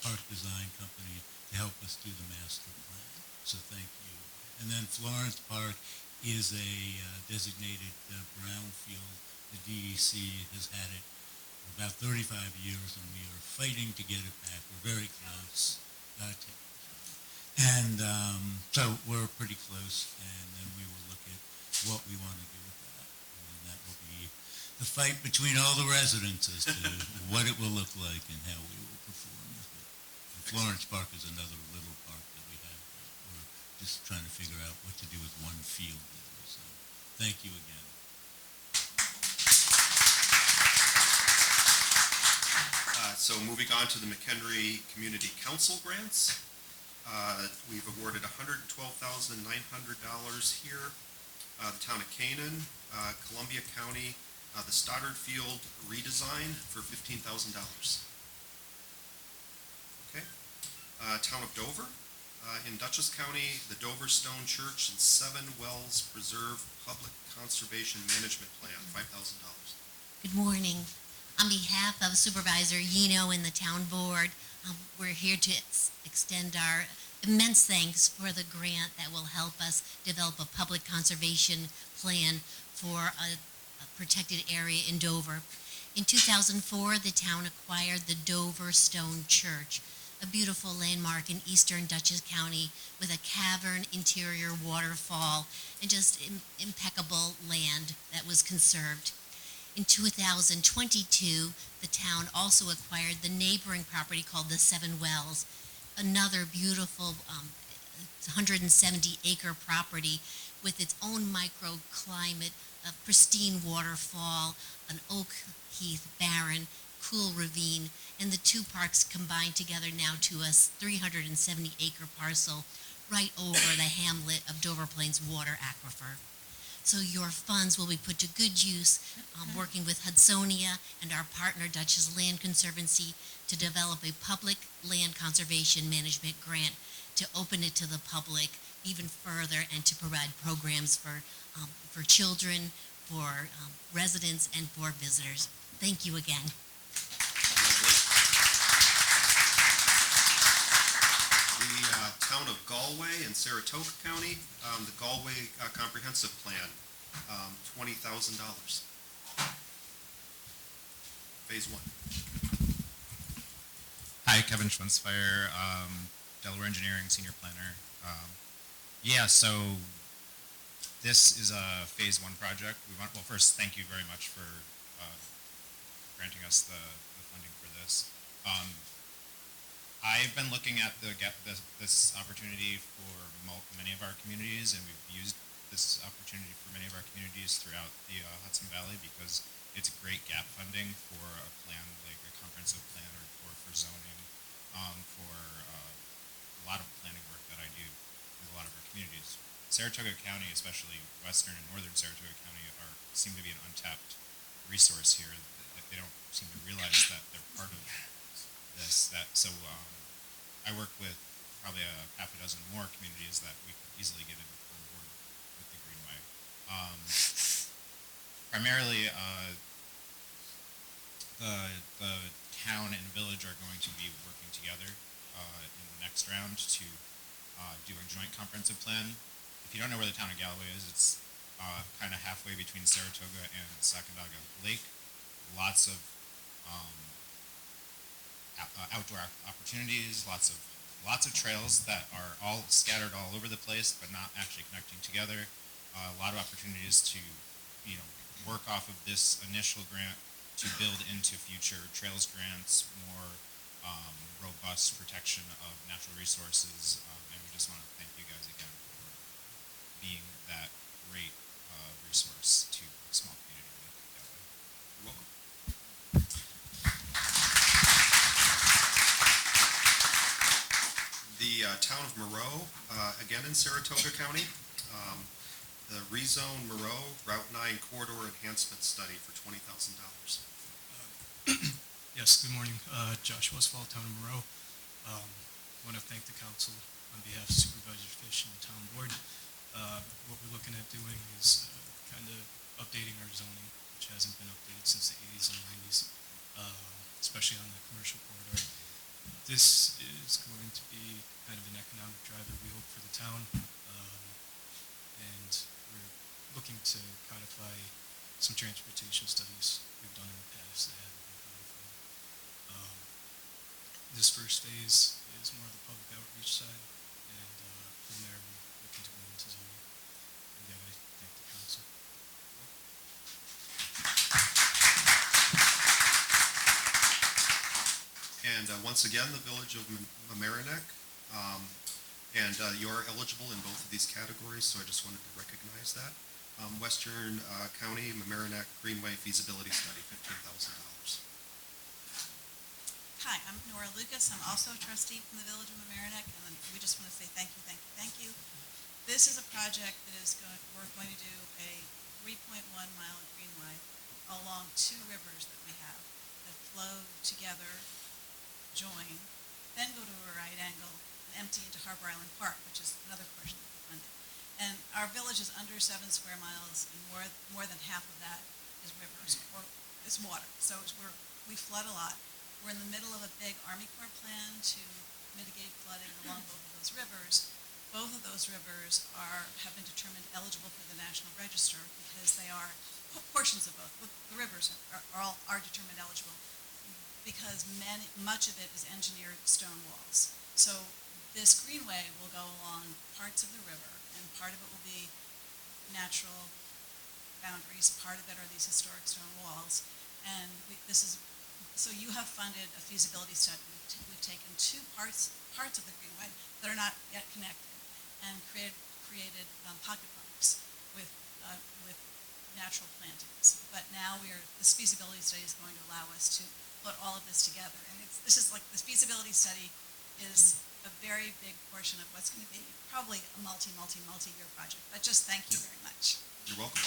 park design company to help us do the master plan. So thank you. And then Florence Park is a designated brownfield. The DEC has had it for about 35 years, and we are fighting to get it back. We're very close. And so we're pretty close, and then we will look at what we want to do with that. And that will be the fight between all the residents as to what it will look like and how we will perform with it. And Florence Park is another little park that we have that we're just trying to figure out what to do with one field there. So thank you again. So moving on to the McHenry Community Council grants. We've awarded $112,900 here. The town of Canaan, Columbia County, the Stoddard Field redesign for $15,000. Okay. Town of Dover, in Dutchess County, the Dover Stone Church and Seven Wells Preserve Public Conservation Management Plan, $5,000. Good morning. On behalf of Supervisor Yino and the town board, we're here to extend our immense thanks for the grant that will help us develop a public conservation plan for a protected area in Dover. In 2004, the town acquired the Dover Stone Church, a beautiful landmark in eastern Dutchess County with a cavern interior waterfall and just impeccable land that was conserved. In 2022, the town also acquired the neighboring property called the Seven Wells, another beautiful 170-acre property with its own microclimate, a pristine waterfall, an oak heath barren, cool ravine, and the two parks combined together now to a 370-acre parcel right over the hamlet of Dover Plains water aquifer. So your funds will be put to good use working with Hudsonia and our partner Dutchess Land Conservancy to develop a public land conservation management grant to open it to the public even further and to provide programs for children, for residents, and for visitors. Thank you again. The town of Galway in Saratoga County, the Galway Comprehensive Plan, $20,000. Phase 1. Hi, Kevin Schwenzfeier, Delaware Engineering Senior Planner. So this is a Phase 1 project. First, thank you very much for granting us the funding for this. I've been looking at this opportunity for many of our communities, and we've used this opportunity for many of our communities throughout the Hudson Valley because it's great gap funding for a plan, like a comprehensive plan or for zoning, for a lot of planning work that I do with a lot of our communities. Saratoga County, especially western and northern Saratoga County, seem to be an untapped resource here. They don't seem to realize that they're part of this. I work with probably a half a dozen more communities that we could easily get on board with the Greenway. Primarily, the town and village are going to be working together in the next round to do a joint comprehensive plan. If you don't know where the town of Galway is, it's kind of halfway between Saratoga and Sacandaga Lake. Lots of outdoor opportunities, lots of trails that are all scattered all over the place, but not actually connecting together. A lot of opportunities to, work off of this initial grant to build into future trails grants, more robust protection of natural resources, and we just want to thank you guys again for being that great resource to a small community like Galway. You're welcome. The town of Moreau, again in Saratoga County, the rezone Moreau Route 9 corridor enhancement study for $20,000. Yes, good morning. Josh Westfall, town of Moreau. I want to thank the council on behalf of Supervisor Fish and the town board. What we're looking at doing is kind of updating our zoning, which hasn't been updated since the 80s and 90s, especially on the commercial corridor. This driver, we hope, for the town. And we're looking to codify some transportation studies we've done in the past that haven't been codified. This first phase is more of the public outreach side, and from there we're looking to go into zoning. Again, I thank the council. And once again, the Village of Mamaroneck, and you are eligible in both of these categories, so I just wanted to recognize that. Western County Mamaroneck Greenway Feasibility Study, $15,000. Hi, I'm Nora Lucas. I'm also a trustee from the Village of Mamaroneck, and we just want to say thank you, thank you, thank you. This is a project that we're going to do a 3.1-mile greenway along two rivers that we have that flow together, join, then go to a right angle and empty into Harbor Island Park, which is another portion that we funded. And our village is under 7 square miles, and more than half of that is rivers or is water. So we flood a lot. We're in the middle of a big Army Corps plan to mitigate flooding along both of those rivers. Both of those rivers have been determined eligible for the National Register because they are portions of both. The rivers are determined eligible because much of it is engineered stone walls. So this greenway will go along parts of the river, and part of it will be natural boundaries. Part of it are these historic stone walls, and so you have funded a feasibility study. We've taken two parts of the greenway that are not yet connected, and created pocket parks with natural plantings. But now this feasibility study is going to allow us to put all of this together. And this feasibility study is a very big portion of what's going to be probably a multi-year project. But just thank you very much. You're welcome.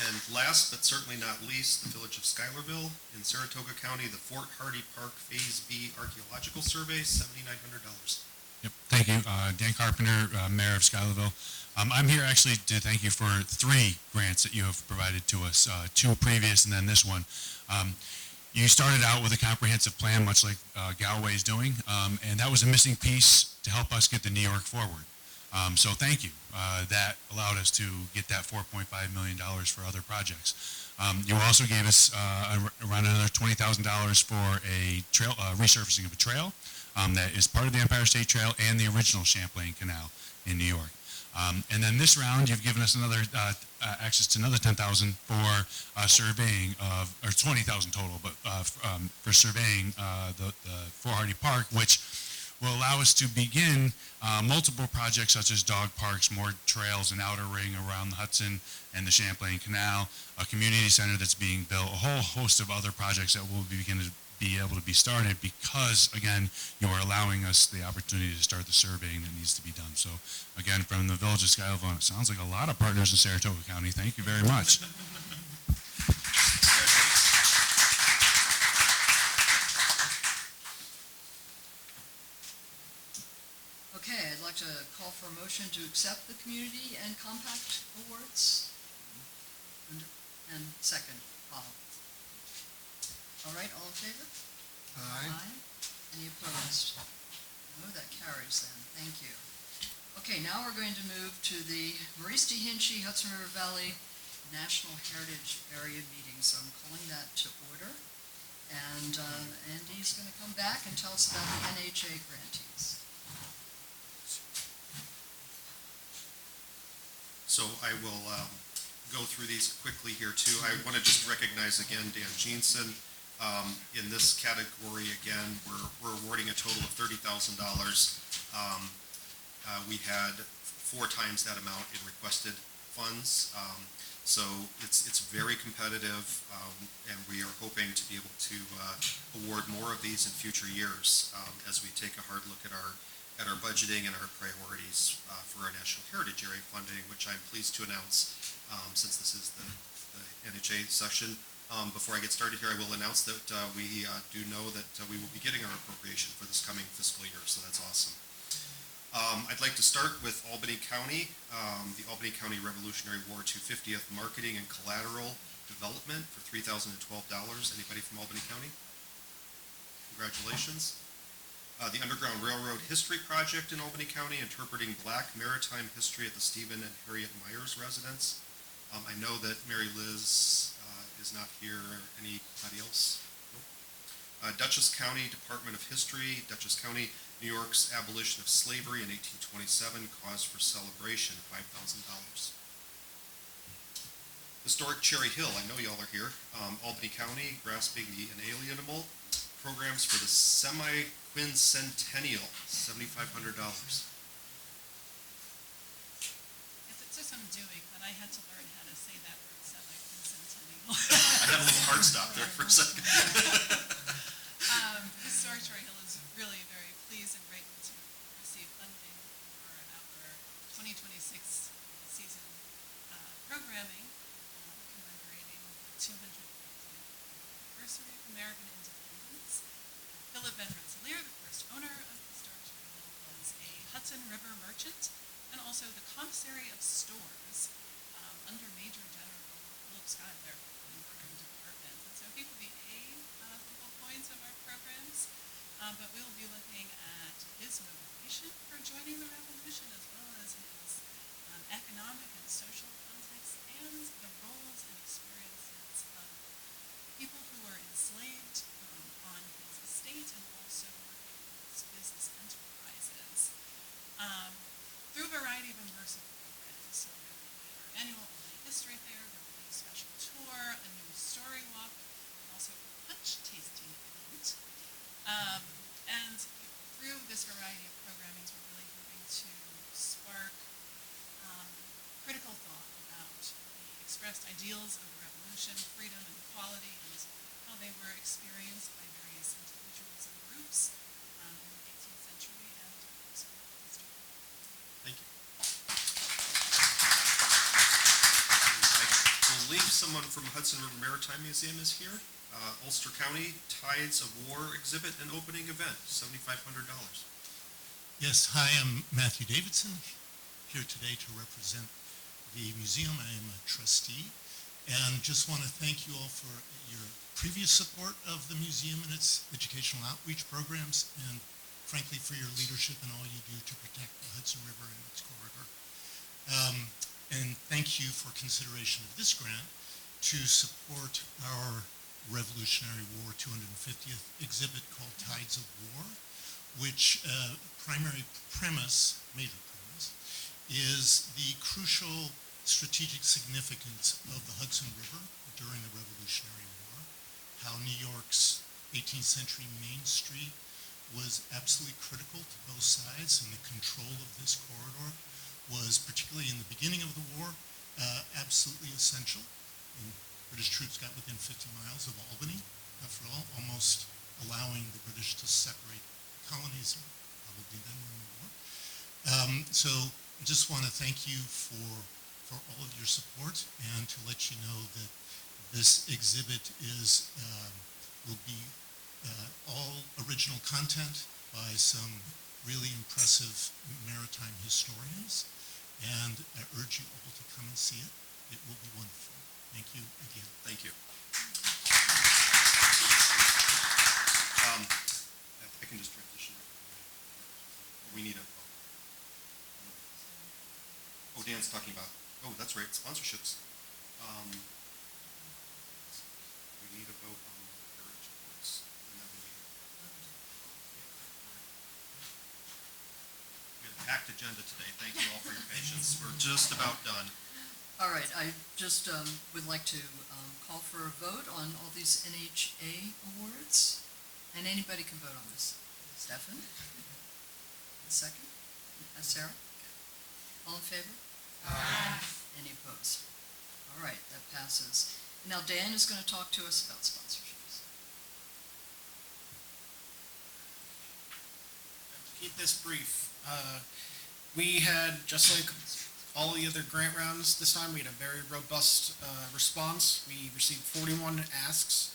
And last but certainly not least, the Village of Schuylerville in Saratoga County, the Fort Hardy Park Phase B Archaeological Survey, $7,900. Yep, thank you. Dan Carpenter, Mayor of Schuylerville. I'm here actually to thank you for 3 grants that you have provided to us, 2 previous and then this one. You started out with a comprehensive plan, much like Galway is doing, and that was a missing piece to help us get the New York forward. So thank you. That allowed us to get that $4.5 million for other projects. You also gave us around another $20,000 for a trail resurfacing of a trail that is part of the Empire State Trail and the original Champlain Canal in New York. And then this round, you've given us another access to another $10,000 for surveying of, or $20,000 total, but for surveying the Fort Hardy Park, which will allow us to begin multiple projects such as dog parks, more trails and outer ring around the Hudson and the Champlain Canal, a community center that's being built, a whole host of other projects that will begin to be able to be started because, again, you are allowing us the opportunity to start the surveying that needs to be done. So, again, from the Village of Schuylerville, it sounds like a lot of partners in Saratoga County. Thank you very much. Okay, I'd like to call for a motion to accept the community and compact awards. And second, Bob. All right, all in favor? Aye. Any opposed? No, that carries then. Thank you. Okay, now we're going to move to the Maurice D. Hinchey Hudson River Valley National Heritage Area meeting. So I'm calling that to order. And Andy's going to come back and tell us about the NHA grantees. So I will go through these quickly here too. I want to just recognize again Dan Jeanson. In this category, again, we're awarding a total of $30,000. We had 4 times that amount in requested funds. So it's very competitive, and we are hoping to be able to award more of these in future years as we take a hard look at our budgeting and our priorities for our National Heritage Area funding, which I'm pleased to announce since this is the NHA session. Before I get started here, I will announce that we do know that we will be getting our appropriation for this coming fiscal year, so that's awesome. I'd like to start with Albany County, the Albany County Revolutionary War 250th Marketing and Collateral Development for $3,012. Anybody from Albany County? Congratulations. The Underground Railroad History Project in Albany County, interpreting Black maritime history at the Stephen and Harriet Myers residence. I know that Mary Liz is not here. Anybody else? Nope. Dutchess County Department of History, Dutchess County, New York's abolition of slavery in 1827, cause for celebration, $5,000. Historic Cherry Hill, I know y'all are here. Albany County, grasping the inalienable, programs for the semi-quincentennial, $7,500. It's just I'm doing, but I had to learn how to say that word semi-quincentennial. I had a little hard stop there for a second. Historic Troy Hill is really very pleased and grateful to receive funding for our 2026 season programming, commemorating the 250th anniversary of American independence. Philip Van Rensselaer, the first owner of Historic Troy Hill, was a Hudson River merchant and also the commissary of stores under Major General Philip Schuyler in the Northern Department. And so he will be a focal points of our programs, but we will be looking at his motivation for joining the revolution, as well as his economic and social context and the roles and experiences of people who were enslaved on his estate and also working in his business enterprises through a variety of immersive programs. So there will be our annual Albany History Fair, there will be a special tour, a new story walk, and also a punch tasting event. And through this variety of programming, we're really hoping to spark critical thought about the expressed ideals of the revolution, freedom and equality, and how they were experienced by various individuals and groups in the 18th century and also history. Thank you. I believe someone from Hudson River Maritime Museum is here. Ulster County Tides of War exhibit and opening event, $7,500. Yes, hi, I'm Matthew Davidson, here today to represent the museum. I am a trustee, and just want to thank you all for your previous support of the museum and its educational outreach programs, and frankly for your leadership and all you do to protect the Hudson River and its corridor. And thank you for consideration of this grant to support our Revolutionary War 250th exhibit called Tides of War, which primary premise, major premise, is the crucial strategic significance of the Hudson River during the Revolutionary War, how New York's 18th century Main Street was absolutely critical to both sides, and the control of this corridor was, particularly in the beginning of the war, absolutely essential. And British troops got within 50 miles of Albany, after all, almost allowing the British to separate colonies, and probably then win the war. So I just want to thank you for all of your support, and to let you know that this exhibit will be all original content by some really impressive maritime historians, and I urge you all to come and see it. It will be wonderful. Thank you again. Thank you. I can just transition. We need a. Oh, Dan's talking about. Oh, that's right, sponsorships. We need a vote on the carriage reports, and then we have a packed agenda today. Thank you all for your patience. We're just about done. All right, I just would like to call for a vote on all these NHA awards, and anybody can vote on this. Stefan? Second? Sarah? Okay. All in favor? Aye. Any opposed? All right, that passes. Now Dan is going to talk to us about sponsorships. To keep this brief, we had, just like all the other grant rounds this time, we had a very robust response. We received 41 asks,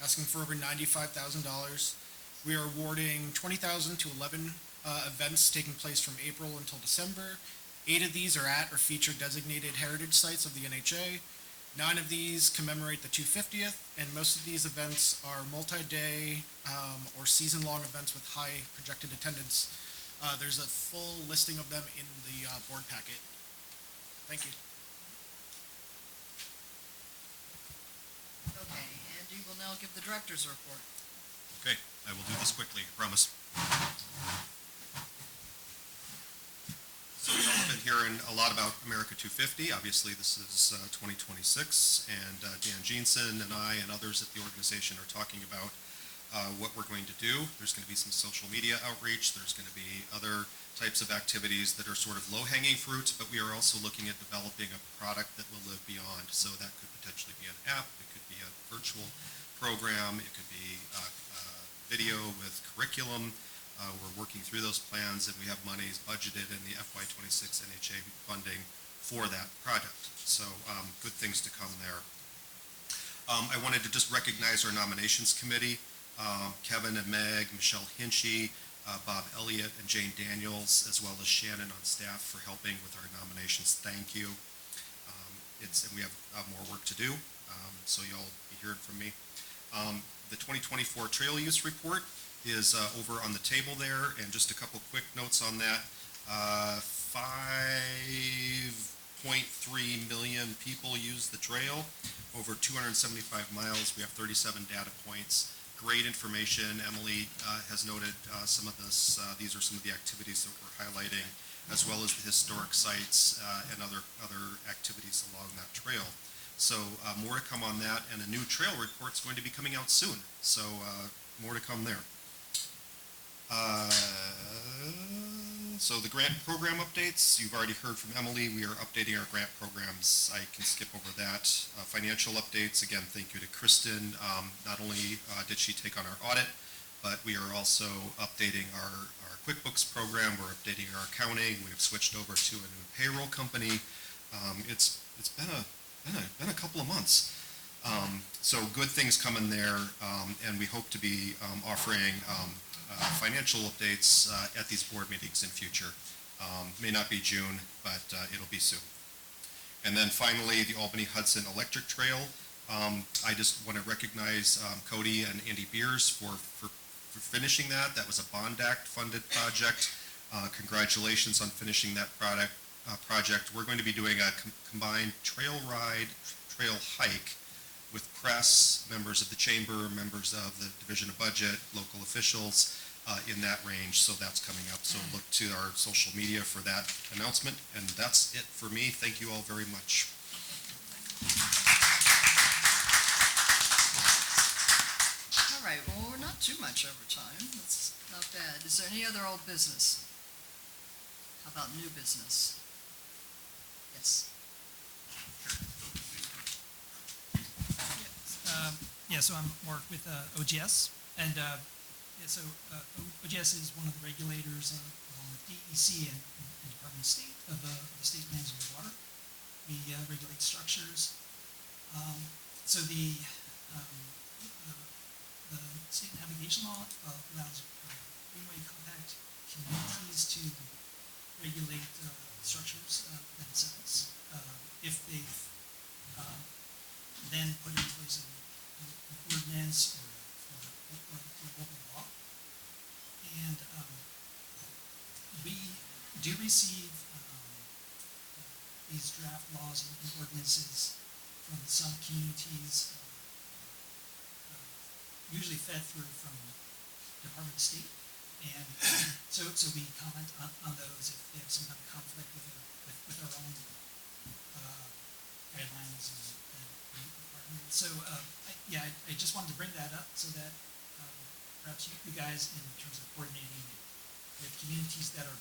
asking for over $95,000. We are awarding $20,000 to 11 events taking place from April until December. 8 of these are at or feature designated heritage sites of the NHA. 9 of these commemorate the 250th, and most of these events are multi-day or season-long events with high projected attendance. There's a full listing of them in the board packet. Thank you. Okay, Andy will now give the director's report. Okay, I will do this quickly, I promise. So we've all been hearing a lot about America 250. Obviously, this is 2026, and Dan Jeanson and I and others at the organization are talking about what we're going to do. There's going to be some social media outreach. There's going to be other types of activities that are sort of low-hanging fruit, but we are also looking at developing a product that will live beyond. So that could potentially be an app. It could be a virtual program. It could be video with curriculum. We're working through those plans, and we have monies budgeted in the FY26 NHA funding for that project. So good things to come there. I wanted to just recognize our nominations committee, Kevin and Meg, Michelle Hinchy, Bob Elliott, and Jane Daniels, as well as Shannon on staff for helping with our nominations. Thank you. And we have more work to do, so you'll be hearing from me. The 2024 Trail Use Report is over on the table there, and just a couple quick notes on that. 5.3 million people use the trail, over 275 miles. We have 37 data points. Great information. Emily has noted some of this. These are some of the activities that we're highlighting, as well as the historic sites and other activities along that trail. So more to come on that, and a new trail report is going to be coming out soon. So more to come there. So the grant program updates, you've already heard from Emily. We are updating our grant programs. I can skip over that. Financial updates, again, thank you to Kristen. Not only did she take on our audit, but we are also updating our QuickBooks program. We're updating our accounting. We've switched over to a new payroll company. It's been a couple of months. So good things coming there, and we hope to be offering financial updates at these board meetings in future. May not be June, but it'll be soon. And then finally, the Albany Hudson Electric Trail. I just want to recognize Cody and Andy Beers for finishing that. That was a Bond Act funded project. Congratulations on finishing that project. We're going to be doing a combined trail hike with press, members of the chamber, members of the Division of Budget, local officials in that range. So that's coming up. So look to our social media for that announcement. And that's it for me. Thank you all very much. All right, well, we're not too much over time. That's not bad. Is there any other old business? How about new business? Yes. So I'm Mark with OGS, and OGS is one of the regulators along with DEC and Department of State of the state management of water. We regulate structures. So the state navigation law allows Greenway compact communities to regulate structures themselves if they've then put in place an ordinance or local law. And we do receive these draft laws and ordinances from some communities, usually fed through from Department of State. And so we comment on those if they have some kind of conflict with our own guidelines and requirements. So I just wanted to bring that up so that perhaps you guys, in terms of coordinating with communities that are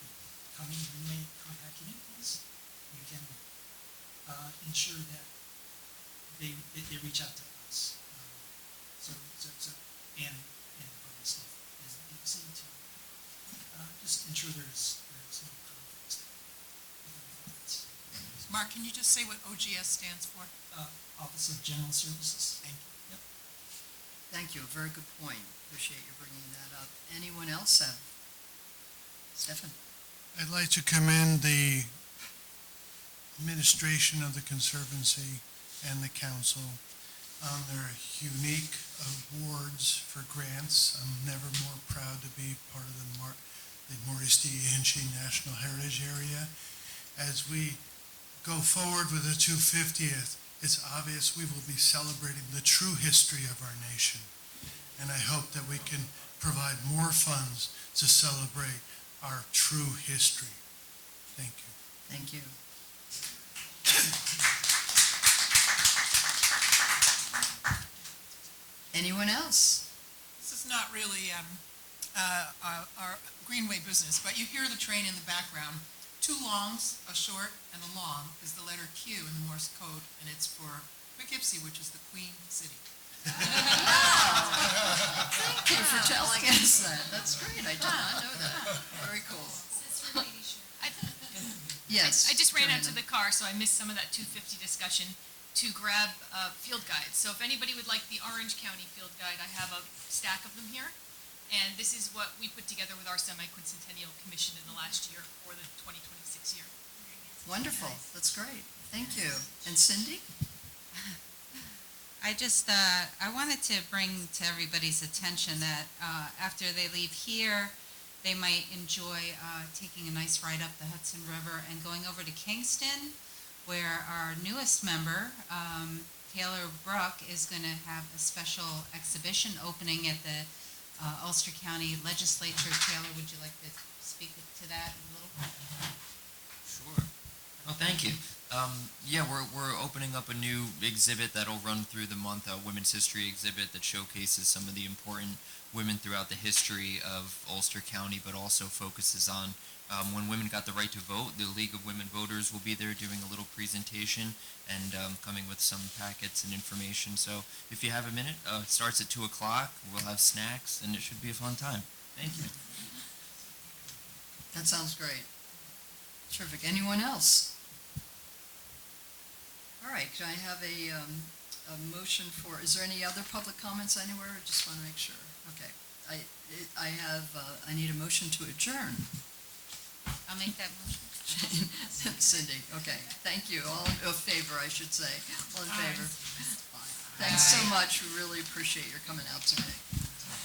becoming Greenway compact communities, you can ensure that they reach out to us. And Department of State and the DEC to just ensure there's no conflicts there. Mark, can you just say what OGS stands for? Office of General Services. Thank you. Yep. Thank you, a very good point. Appreciate you bringing that up. Anyone else have? Stefan? I'd like to commend the administration of the Conservancy and the council on their unique awards for grants. I'm never more proud to be part of the Maurice D. Anchi National Heritage Area. As we go forward with the 250th, it's obvious we will be celebrating the true history of our nation. And I hope that we can provide more funds to celebrate our true history. Thank you. Thank you. Anyone else? This is not really our Greenway business, but you hear the train in the background. Two longs, a short, and a long is the letter Q in the Morse code, and it's for Poughkeepsie, which is the Queen City. Thank you for telling us that. That's great. I did not know that. Very cool. Yes. I just ran out to Joanna. the car, so I missed some of that 250 discussion to grab field guides. So if anybody would like the Orange County field guide, I have a stack of them here. And this is what we put together with our semi-quincentennial commission in the last year for the 2026 year. Wonderful. That's great. Thank you. And Cindy? I just, I wanted to bring to everybody's attention that after they leave here, they might enjoy taking a nice ride up the Hudson River and going over to Kingston, where our newest member, Taylor Brook, is going to have a special exhibition opening at the Ulster County Legislature. Taylor, would you like to speak to that a little? Sure. Oh, thank you. Yeah, we're opening up a new exhibit that'll run through the month, a women's history exhibit that showcases some of the important women throughout the history of Ulster County, but also focuses on when women got the right to vote. The League of Women Voters will be there doing a little presentation and coming with some packets and information. So if you have a minute, it starts at 2 o'clock. We'll have snacks, and it should be a fun time. Thank you. That sounds great. Terrific. Anyone else? All right, can I have a motion for, is there any other public comments anywhere? I just want to make sure. Okay. I need a motion to adjourn. I'll make that motion. Cindy, okay. Thank you. All in favor, I should say. All in favor. Thanks so much. We really appreciate your coming out today.